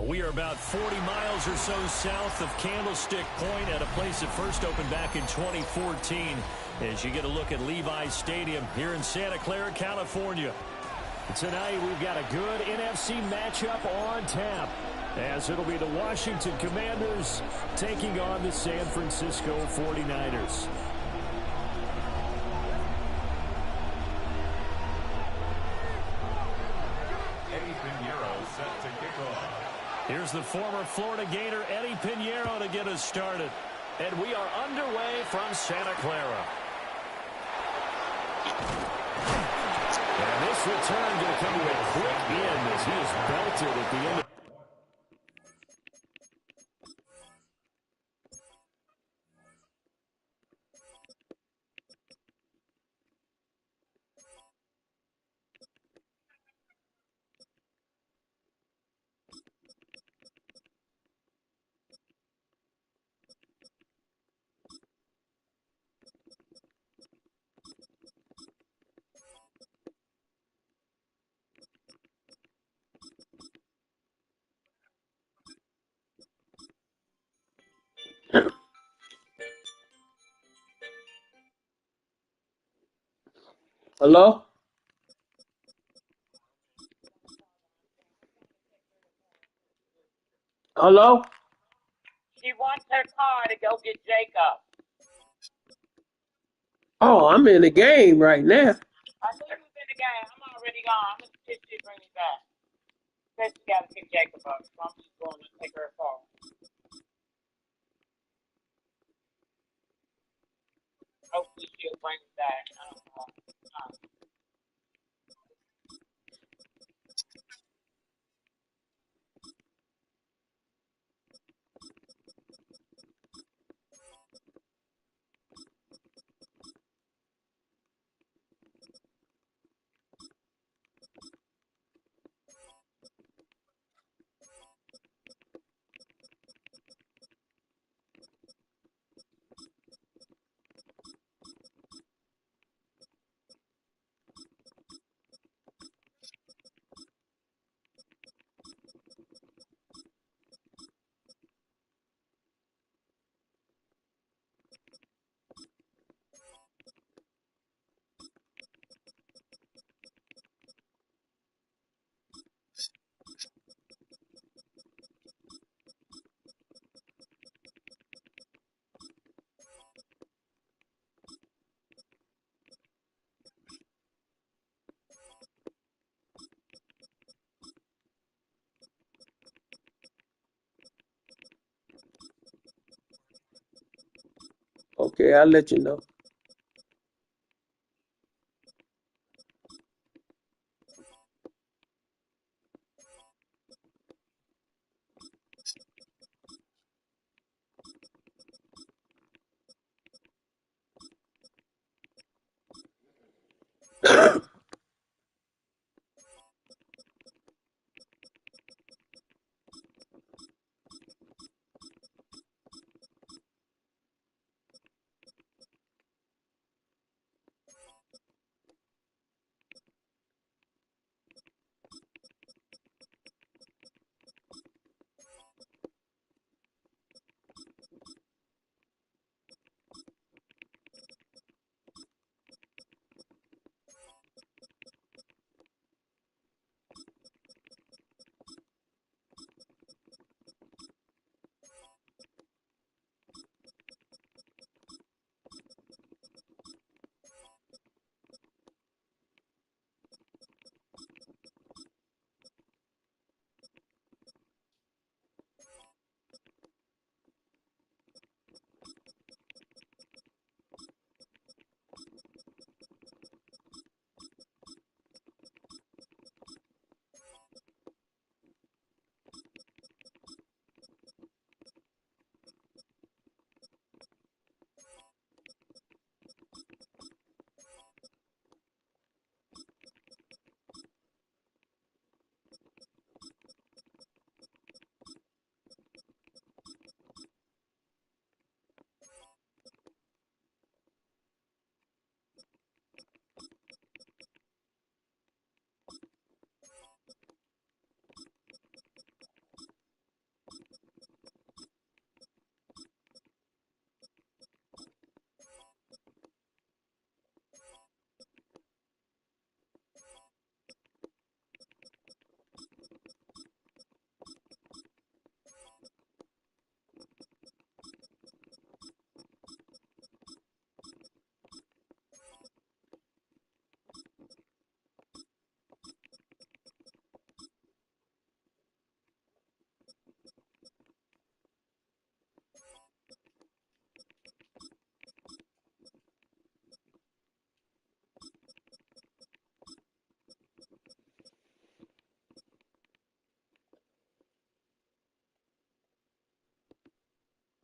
We are about 40 miles or so south of Candlestick Point at a place that first opened back in 2014 as you get a look at Levi's Stadium here in Santa Clara, California. Tonight we've got a good NFC matchup on tap as it'll be the Washington Commanders taking on the San Francisco 49ers. Here's the former Florida Gator, Eddie Pinheiro, to get us started. And we are underway from Santa Clara. And this return going to come to a quick end as he is belted at the end of Hello? Hello? She wants her car to go get Jacob. Oh, I'm in the game right now. I knew you was in the game. I'm already gone. I'm going to see if she bring me back. Said she got to pick Jacob up, so I'm just going to take her car. Hopefully she'll bring me back. I don't know. Okay, I'll let you know.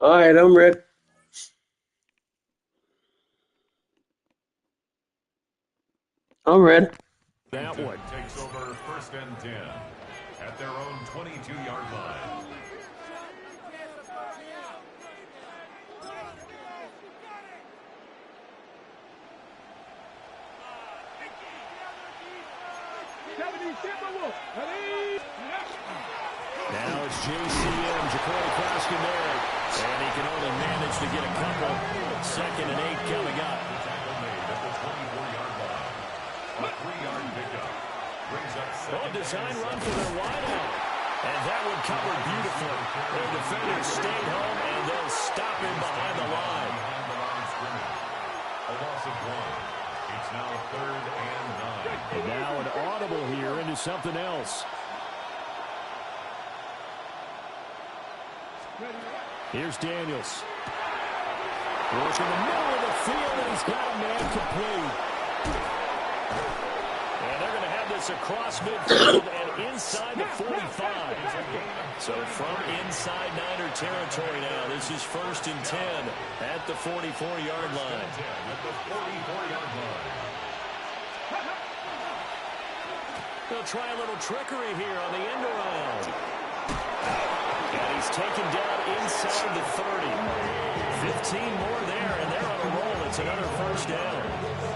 All right, I'm ready. I'm ready. That one. Takes over 1st and 10 at their own 22-yard line. Now it's JCM, Jacory Croskin-Merritt, and he can only manage to get a couple. 2nd and 8 coming up. Tackle made at the 24-yard line. A 3-yard pickup. Brings up second. Design run for their wideout. And that one covered beautifully. Their defenders stayed home, and they'll stop him behind the line. Behind the line of scrimmage. A loss of 1. It's now 3rd and 9. And now an audible here into something else. Here's Daniels. Work in the middle of the field, and he's got a man complete. And they're going to have this across midfield and inside the 45. So from inside Niner territory now, this is 1st and 10 at the 44-yard line. At the 44-yard line. They'll try a little trickery here on the end around. And he's taken down inside the 30. 15 more there, and they're on a roll. It's another 1st down.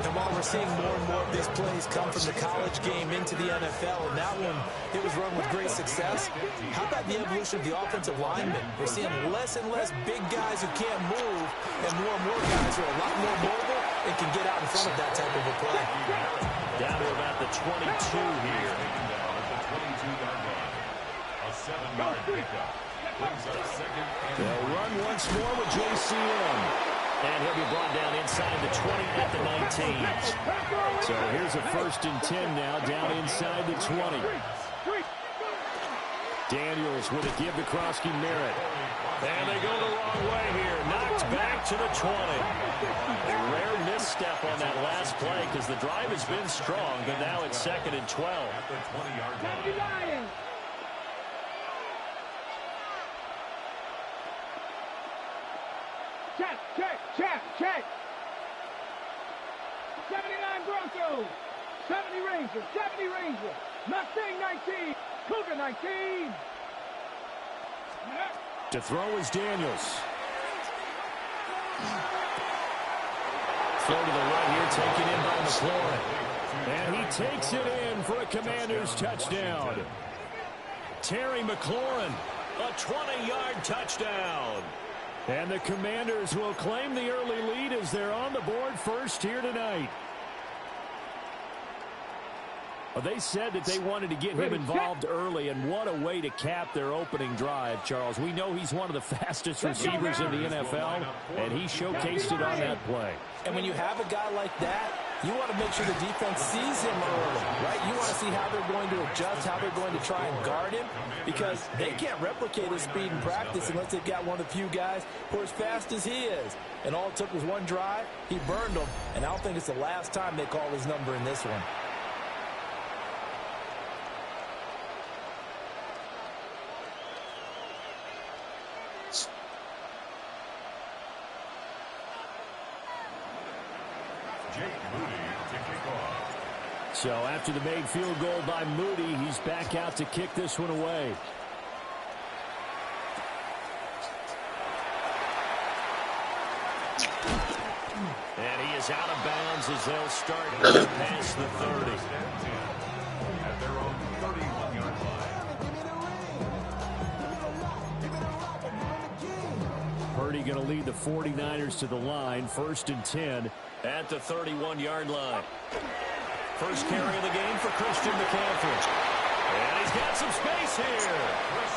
And while we're seeing more and more of these plays come from the college game into the NFL, and that one, it was run with great success. How about the evolution of the offensive linemen? We're seeing less and less big guys who can't move, and more guys who are a lot more mobile and can get out in front of that type of a play. Down to about the 22 here. Taken down at the 22-yard line. A 7-yard pickup. Brings up 2nd and They'll run once more with JCM. And he'll be brought down inside the 20 at the 19. So here's a 1st and 10 now, down inside the 20. Daniels with a give to Crosky-Merritt. And they go the wrong way here. Knocked back to the 20. A rare misstep on that last play because the drive has been strong, but now it's 2nd and 12. at the 20-yard line. Check. 79 Broncos. 70 Rangers. Mustang 19. Cougar 19. To throw is Daniels. Throw to the right here, taken in by McLaurin. And he takes it in for a Commanders touchdown. Terry McLaurin, a 20-yard touchdown. And the Commanders will claim the early lead as they're on the board first here tonight. Well, they said that they wanted to get him involved early, and what a way to cap their opening drive, Charles. We know he's one of the fastest receivers in the NFL, and he showcased it on that play. And when you have a guy like that, you want to make sure the defense sees him early, right? You want to see how they're going to adjust, how they're going to try and guard him, because they can't replicate his speed in practice unless they've got one of the few guys who are as fast as he is. And all it took was one drive. He burned them, and I don't think it's the last time they call his number in this one. So after the made field goal by Moody, he's back out to kick this one away. And he is out of bounds as they'll start past the 30. At their own 31-yard line. Purdy going to lead the 49ers to the line, 1st and 10 at the 31-yard line. First carry of the game for Christian McCaffrey. And he's got some space here.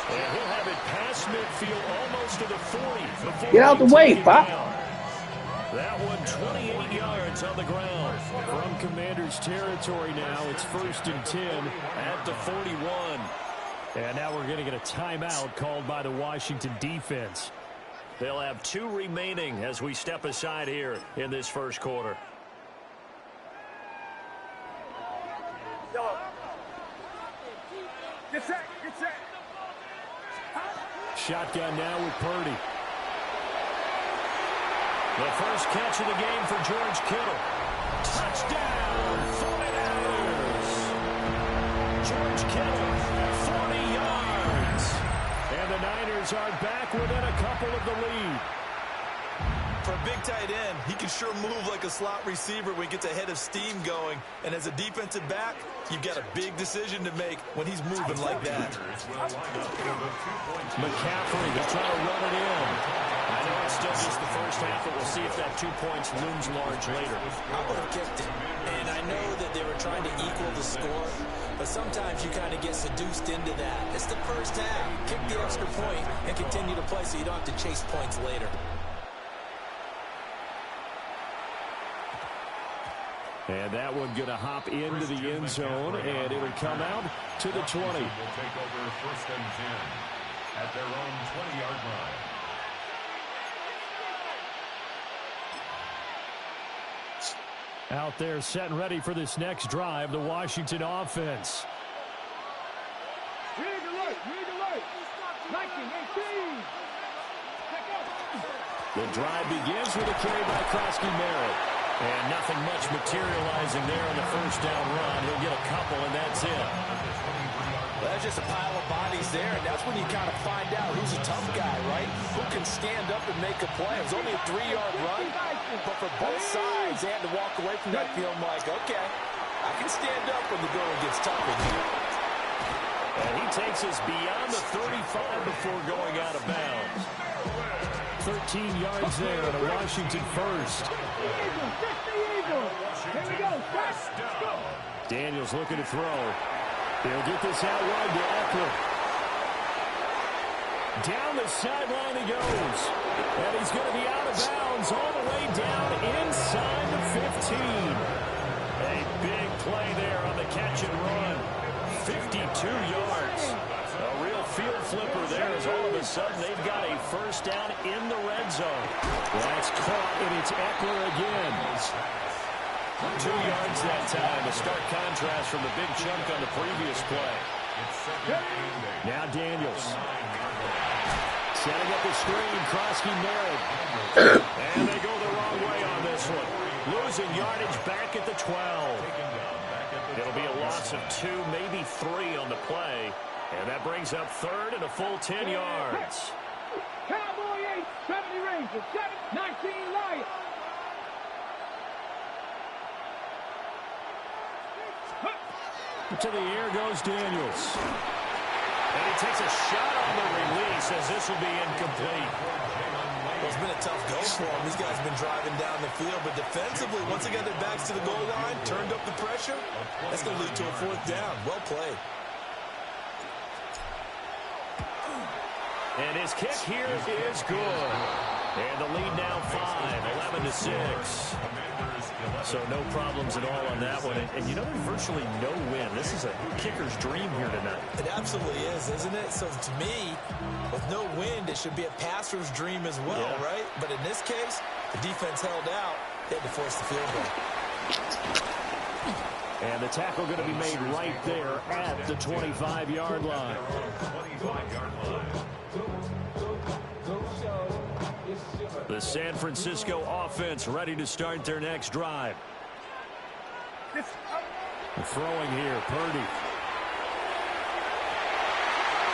And he'll have it past midfield almost to the 40. Get out the way, Pop. That one 28 yards on the ground. From Commanders territory now, it's 1st and 10 at the 41. And now we're going to get a timeout called by the Washington defense. They'll have 2 remaining as we step aside here in this first quarter. Get set. Shotgun now with Purdy. The first catch of the game for George Kittle. Touchdown, 49ers. George Kittle, 40 yards. And the Niners are back within a couple of the lead. For a big tight end, he can sure move like a slot receiver when he gets a head of steam going. And as a defensive back, you've got a big decision to make when he's moving like that. McCaffrey, they're trying to run it in. I know it's still just the first half, but we'll see if that 2 points looms large later. I would have kicked it. And I know that they were trying to equal the score, but sometimes you kind of get seduced into that. It's the first half. Kick the extra point and continue to play so you don't have to chase points later. And that one going to hop into the end zone, and it would come out to the 20. Will take over 1st and 10 at their own 20-yard line. Out there set and ready for this next drive, the Washington offense. Rig alert, rig alert. 1918. The drive begins with a carry by Krosky Merritt. And nothing much materializing there on the first down run. He'll get a couple, and that's it. That's just a pile of bodies there, and that's when you kind of find out who's a tough guy, right? Who can stand up and make a play. It was only a 3-yard run, but for both sides, they had to walk away from that feeling like, okay, I can stand up when the going gets tough in here. And he takes us beyond the 35 before going out of bounds. 13 yards there on a Washington first. Here we go. Daniels looking to throw. They'll get this out wide to Eckler. Down the sideline he goes. And he's going to be out of bounds all the way down inside the 15. A big play there on the catch and run. 52 yards. A real field flipper there as all of a sudden they've got a first down in the red zone. That's caught, and it's Eckler again. 2 yards that time, a stark contrast from the big chunk on the previous play. Now Daniels. Setting up the screen, Krosky Merritt. And they go the wrong way on this one. Losing yardage back at the 12. It'll be a loss of 2, maybe 3 on the play. And that brings up third and a full 10 yards. Cowboy 8, 70 Rangers, 19 Lions. To the air goes Daniels. And he takes a shot on the release as this will be incomplete. Well, it's been a tough go for them. These guys have been driving down the field, but defensively, once they got their backs to the goal line, turned up the pressure, that's going to lead to a 4th down. Well played. And his kick here is good. And the lead now 5, 11-6. So no problems at all on that one. And you know, there's virtually no win. This is a kicker's dream here tonight. It absolutely is, isn't it? So to me, with no wind, it should be a passer's dream as well, right? But in this case, the defense held out. They had to force the field goal. And the tackle going to be made right there at the 25-yard line. 25-yard line. The San Francisco offense ready to start their next drive. Throwing here, Purdy.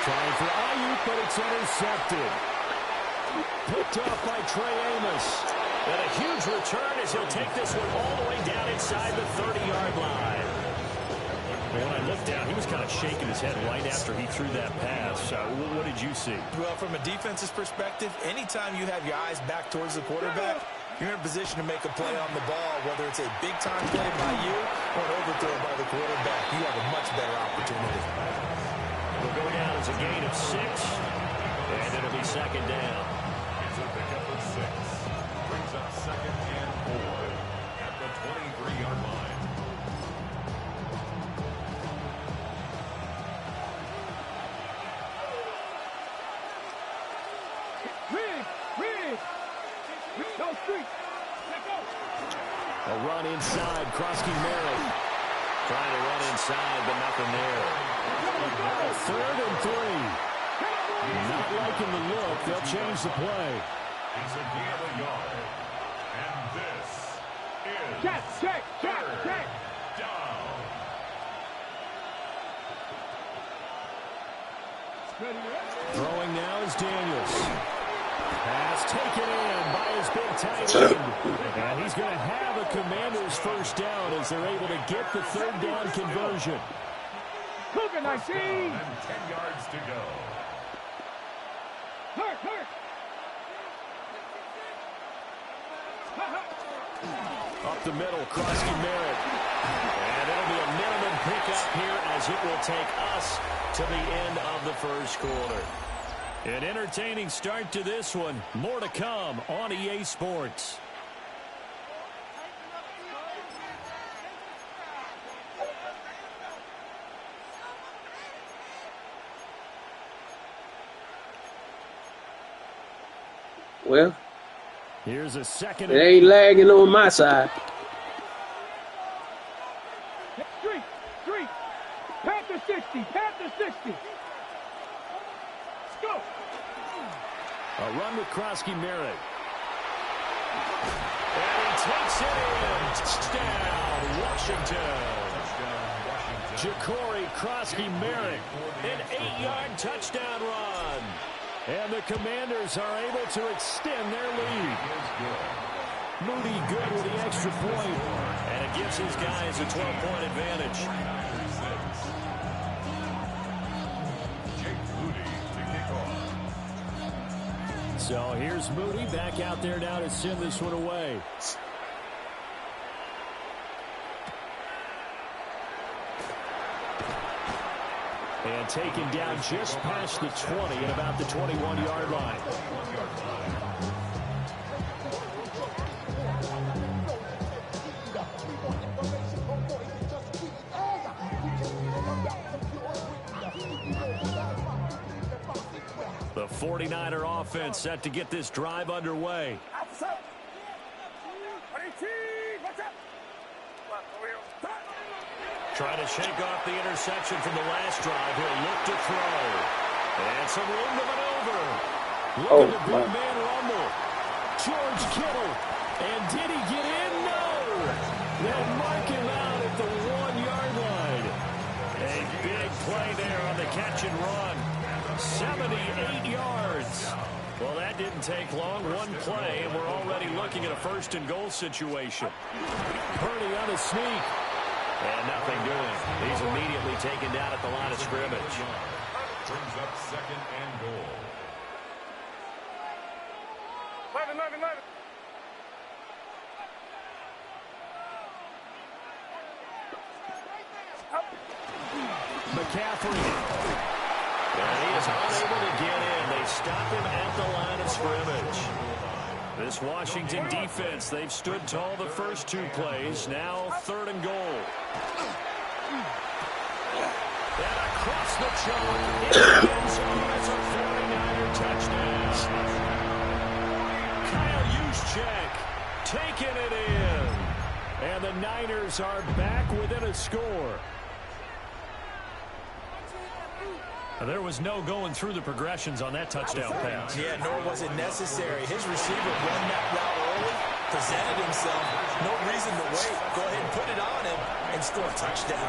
Trying for Ayuk, but it's intercepted. Picked up by Trey Amos. And a huge return as he'll take this one all the way down inside the 30-yard line. When I looked down, he was kind of shaking his head right after he threw that pass. What did you see? Well, from a defense's perspective, anytime you have your eyes back towards the quarterback, you're in a position to make a play on the ball, whether it's a big-time play by you or an overthrow by the quarterback. You have a much better opportunity. We'll go down as a gain of 6, and it'll be 2nd down. It's a pickup of 6. Brings up 2nd and 4 at the 23-yard line. No street. A run inside, Krosky Merritt. Trying to run inside, but nothing there. 3rd and 3. Not liking the look. They'll change the play. He's a gain of a yard. Check, check, check, check. Down. Throwing now is Daniels. Pass taken in by his big tight end. And he's going to have a Commander's first down as they're able to get the third down conversion. Cooking, I see. And 10 yards to go. Hurt, hurt. Up the middle, Krosky Merritt. And it'll be a minimum pickup here as it will take us to the end of the first quarter. An entertaining start to this one. More to come on EA Sports. Well, Here's a second. it ain't lagging on my side. Street, street. Panther 60, Panther 60. Let's go. A run with Krosky Merritt. And he takes it in. Touchdown, Washington. Ja'Cory Krosky Merritt. An 8-yard touchdown run. And the Commanders are able to extend their lead. Moody good with the extra point. And it gives his guys a 12-point advantage. Jake Moody to kick off. So here's Moody back out there now to send this one away. And taken down just past the 20 at about the 21-yard line. The 49er offense set to get this drive underway. Trying to shake off the interception from the last drive. He'll look to throw. And some room to maneuver. Look at the big man rumble. George Kittle. And did he get in? No. They'll mark him out at the 1-yard line. A big play there on the catch and run. 78 yards. Well, that didn't take long. One play, and we're already looking at a first-and-goal situation. Purdy on a sneak. And nothing doing. He's immediately taken down at the line of scrimmage. Brings up second and goal. 11. McCaffrey. And he is unable to get in. They stop him at the line of scrimmage. This Washington defense, they've stood tall the first two plays. Now third and goal. And across the chalk, in the end zone, it's a 49er touchdown. Kyle Juszczyk taking it in. And the Niners are back within a score. There was no going through the progressions on that touchdown pass. Yeah, nor was it necessary. His receiver run that route early, presented himself. No reason to wait. Go ahead and put it on him and score a touchdown.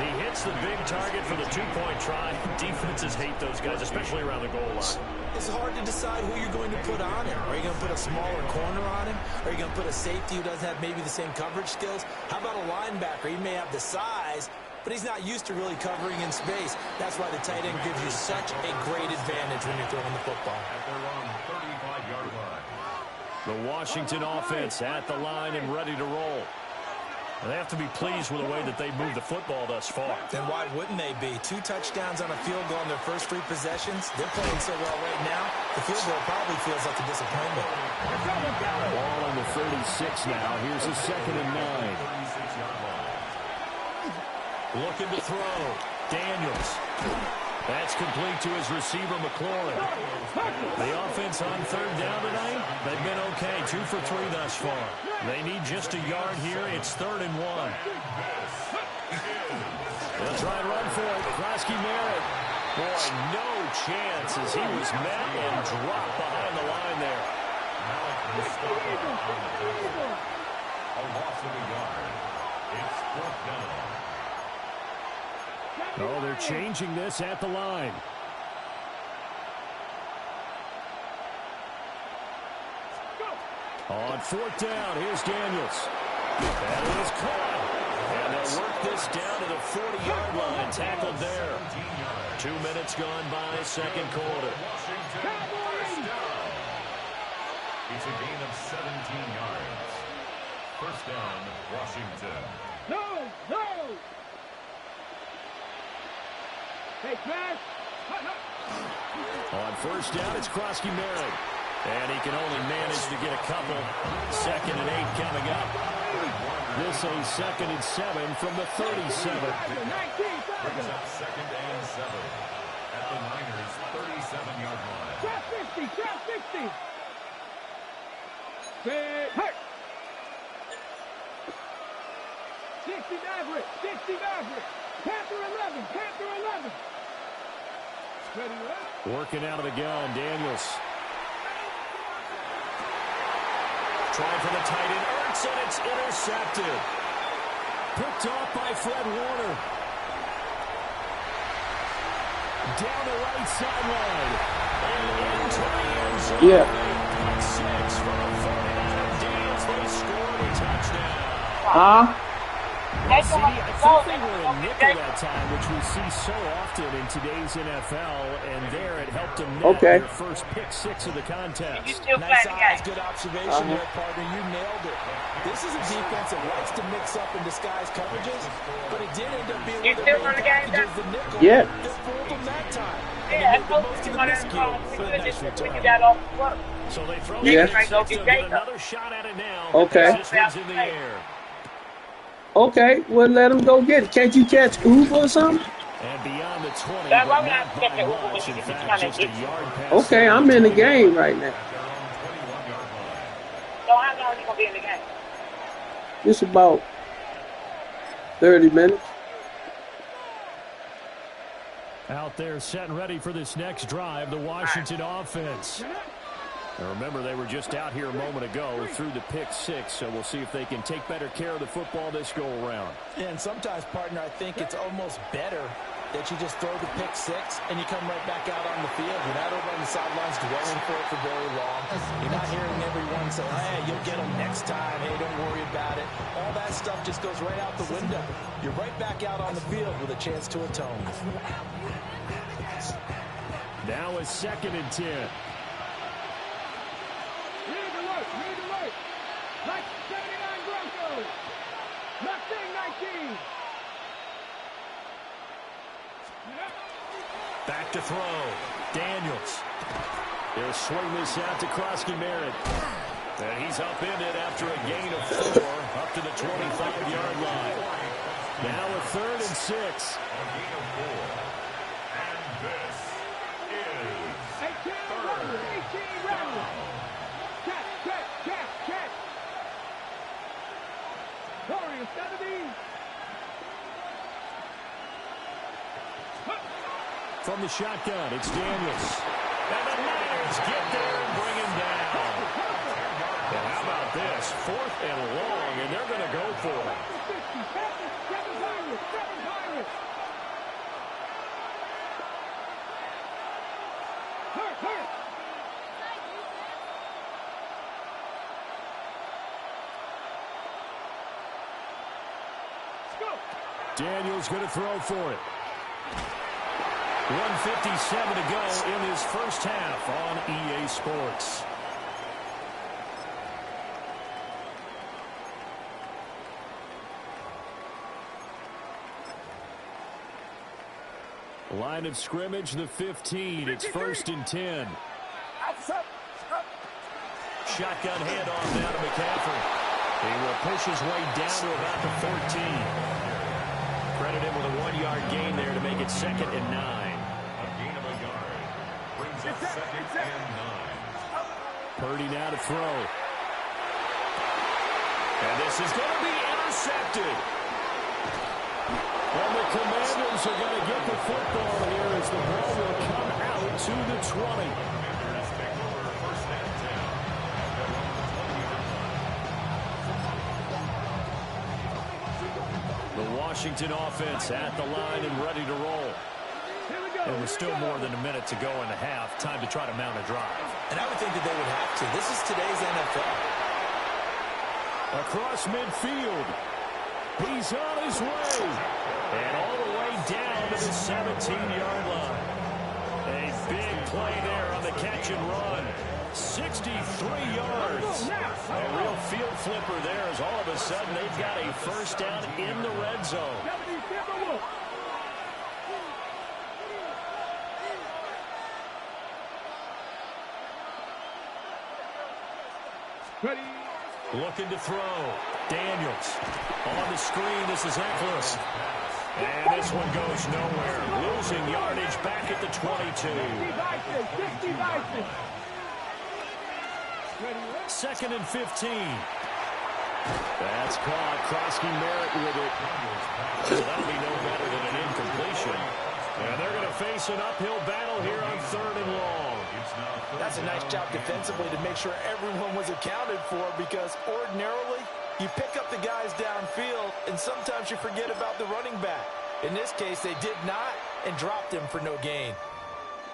He hits the big target for the two-point try. Defenses hate those guys, especially around the goal line. It's hard to decide who you're going to put on him. Are you going to put a smaller corner on him? Are you going to put a safety who doesn't have maybe the same coverage skills? How about a linebacker? He may have the size, but he's not used to really covering in space. That's why the tight end gives you such a great advantage when you're throwing the football. At their own 35-yard line. The Washington offense at the line and ready to roll. They have to be pleased with the way that they moved the football thus far. Then why wouldn't they be? 2 touchdowns on a field goal in their first 3 possessions. They're playing so well right now, the field goal probably feels like a disappointment. Ball on the 36 now. Here's a 2nd and 9. Looking to throw. Daniels. That's complete to his receiver, McLaurin. The offense on third down tonight, they've been okay. 2 for 3 thus far. They need just a yard here. It's 3rd and 1. They'll try and run for it. Krosky Merritt. Boy, no chance as he was met and dropped behind the line there. Mustafa on the tackle. A loss of a yard. It's fourth down. Oh, they're changing this at the line. On fourth down, here's Daniels. That is caught. And they'll work this down to the 40-yard line. Tackled there. 2 minutes gone by, second quarter. It's a gain of 17 yards. First down, Washington. No! Hey, pass! On first down, it's Krosky-Merritt. And he can only manage to get a couple. 2nd and 8 coming up. This a 2nd and 7 from the 37. Brings up 2nd and 7 at the Niners' 37-yard line. Trap 60! Hurt! 60 Maverick! Panther 11! Ready to run? Working out of the gun, Daniels. Trying for the tight end, Ertz, and it's intercepted. Picked off by Fred Warner. Down the right sideline. And into the end zone. Yeah. Pick 6 from a 49 Daniels. They scored a touchdown. Huh? See, I think they were in nickel that time, which we see so often in today's NFL, and there it helped them net their first pick 6 of the contest. Nice eyes, good observation there, partner. You nailed it. This is a defense that likes to mix up and disguise coverages, but it did end up being one of the main packages, the nickel. Yeah. That fooled them that time. Yeah, I told you you got off work. So they throw Yeah. another shot at it now. Okay. This one's in the air. Okay, well, let him go get it. Can't you catch Uber or something? And beyond the 20, That's but why not I'm by thinking Uber much. was In just fact, trying to just a get you. yard past. Okay, I'm in the game right now. So how long are you going to be in the game? Just about 30 minutes. Out there set and ready for this next drive, the Washington offense. And remember, they were just out here a moment ago through the pick 6, so we'll see if they can take better care of the football this go-around. And sometimes, partner, I think it's almost better that you just throw the pick 6 and you come right back out on the field. You're not over on the sidelines dwelling for it for very long. You're not hearing everyone say, hey, you'll get them next time. Hey, don't worry about it. All that stuff just goes right out the window. You're right back out on the field with a chance to atone. Now it's 2nd and 10. Read the work. Like 79 Broncos. Mustang 19. Back to throw. Daniels. They'll swing this out to Krosky-Merritt. And he's upended after a gain of 4 up to the 25-yard line. Now a 3rd and 6. A gain of 4. And this is 18 Riders. Catch. Corey, instead of these. From the shotgun, it's Daniels. And the Niners get there and bring him down. And how about this? 4th and long, and they're going to go for it. 7 Pirates. Hurt. Daniels going to throw for it. 1:57 to go in his first half on EA Sports. Line of scrimmage, the 15. It's 1st and 10. Shotgun handoff now to McCaffrey. He will push his way down to about the 14. Credit him with a 1-yard gain there to make it 2nd and 9. a gain of a yard. Brings up 2nd and 9. Purdy now to throw. And this is going to be intercepted. And the Commanders are going to get the football here as the ball will come out to the 20. Commanders take over 1st and 10 at Washington offense at the line and ready to roll. And with still more than a minute to go in the half, time to try to mount a drive. And I would think that they would have to. This is today's NFL. Across midfield. He's on his way. And all the way down to the 17-yard line. A big play there on the catch and run. 63 yards. A real field flipper there as all of a sudden they've got a first down in the red zone. Ready. Looking to throw. Daniels. On the screen, this is Eckler. And this one goes nowhere. Losing yardage back at the 22. 2nd and 15. That's caught. Krosky Merritt with it. So that'll be no better than an incompletion. And they're going to face an uphill battle here on 3rd and long. That's a nice job defensively to make sure everyone was accounted for, because ordinarily you pick up the guys downfield and sometimes you forget about the running back. In this case, they did not and dropped him for no gain.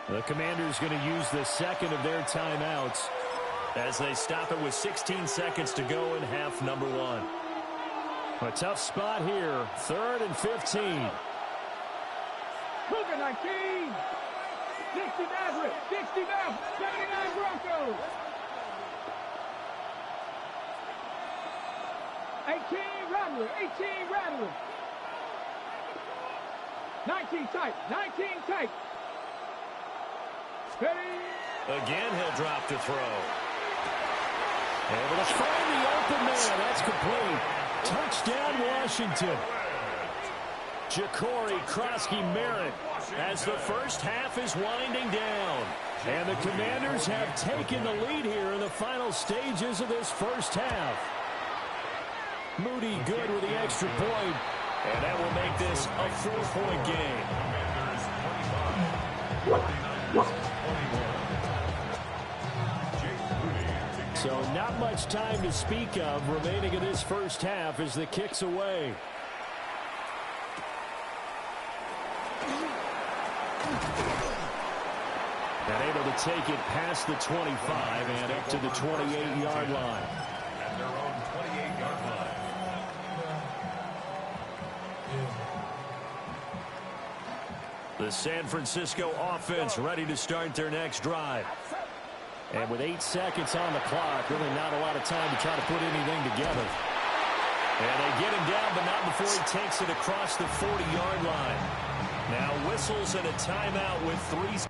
The Commanders going to use the second of their timeouts as they stop it with 16 seconds to go in half number 1. A tough spot here, 3rd and 15. Cougar 19. 60 Nazareth. 60 Mount. 79 Broncos. 18 Rattler. 18 Rattler. 19 tight. 19 tight. Ready. Again, he'll drop to throw. Able to find the open man. That's complete. Touchdown, Washington. Ja'Cory Krosky Merritt as the first half is winding down. And the Commanders have taken the lead here in the final stages of this first half. Moody good with the extra point. And that will make this a 4-point game. So not much time to speak of remaining in this first half as the kick's away. And able to take it past the 25 and up to the 28-yard line. At their own 28-yard line. The San Francisco offense ready to start their next drive. And with 8 seconds on the clock, really not a lot of time to try to put anything together. And they get him down, but not before he takes it across the 40-yard line. Now whistles and a timeout with 3.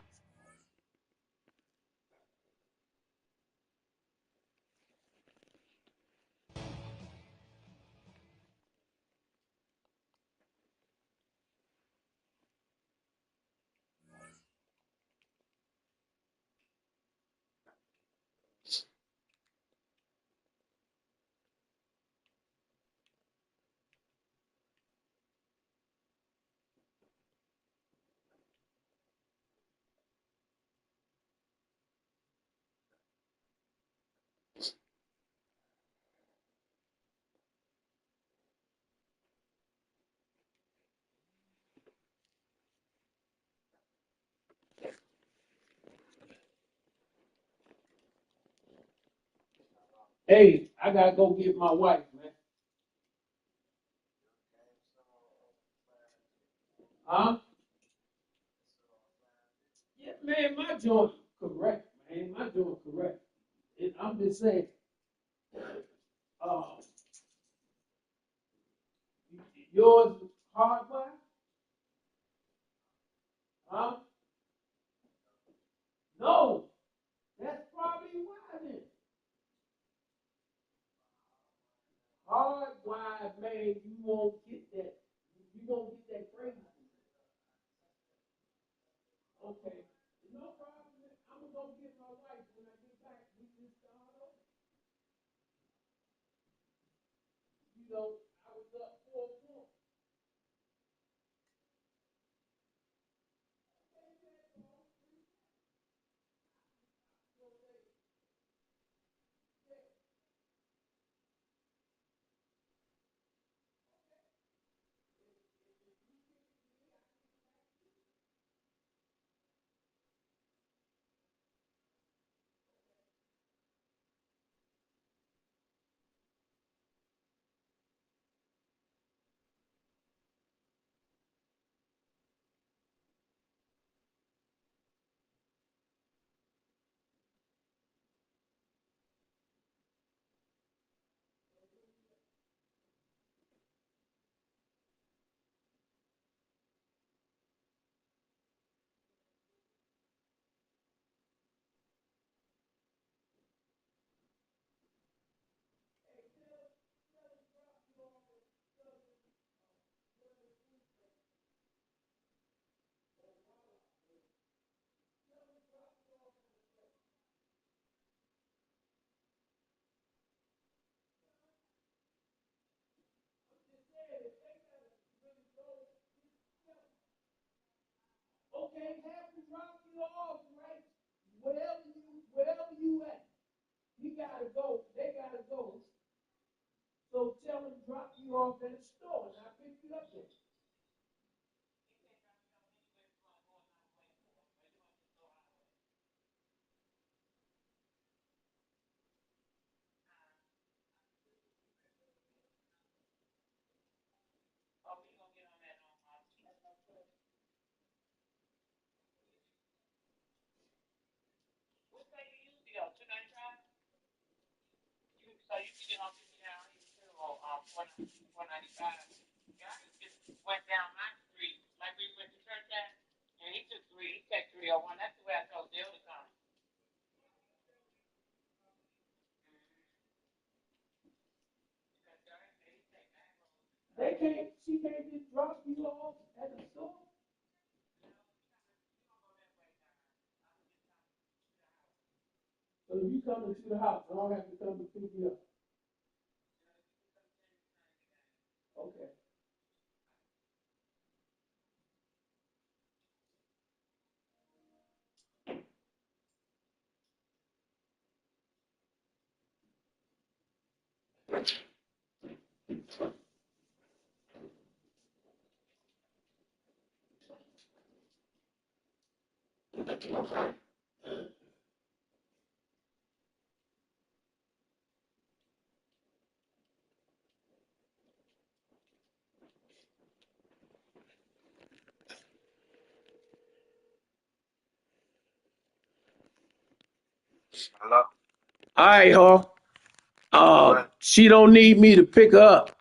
Hey, I gotta go get my wife, man. Huh? Yeah, man, my joint correct, man. My joint correct. I'm just saying. Uh, yours hardware? Huh? No. That's probably why then. Hardwired, man, you won't get that. You won't get that crazy. Okay. No problem. I'm gonna go get my wife when I get back. We can start over. You know, I was up 4-4. can't have him drop you off, right? Wherever you at. He gotta go. They gotta go. So tell him drop you off at the store and I'll pick you up there. Oh, we gonna get on that what say you usually go? 295? So you can get on 50 down here too, or 495. Guy just went down my street, like we went to church at, and he took 301. That's the way I told Dale to come. She can't just drop you off at the store. So you coming to the house, I don't have to come to pick you up. Okay. Hello? All right, Hawk. What? She don't need me to pick her up.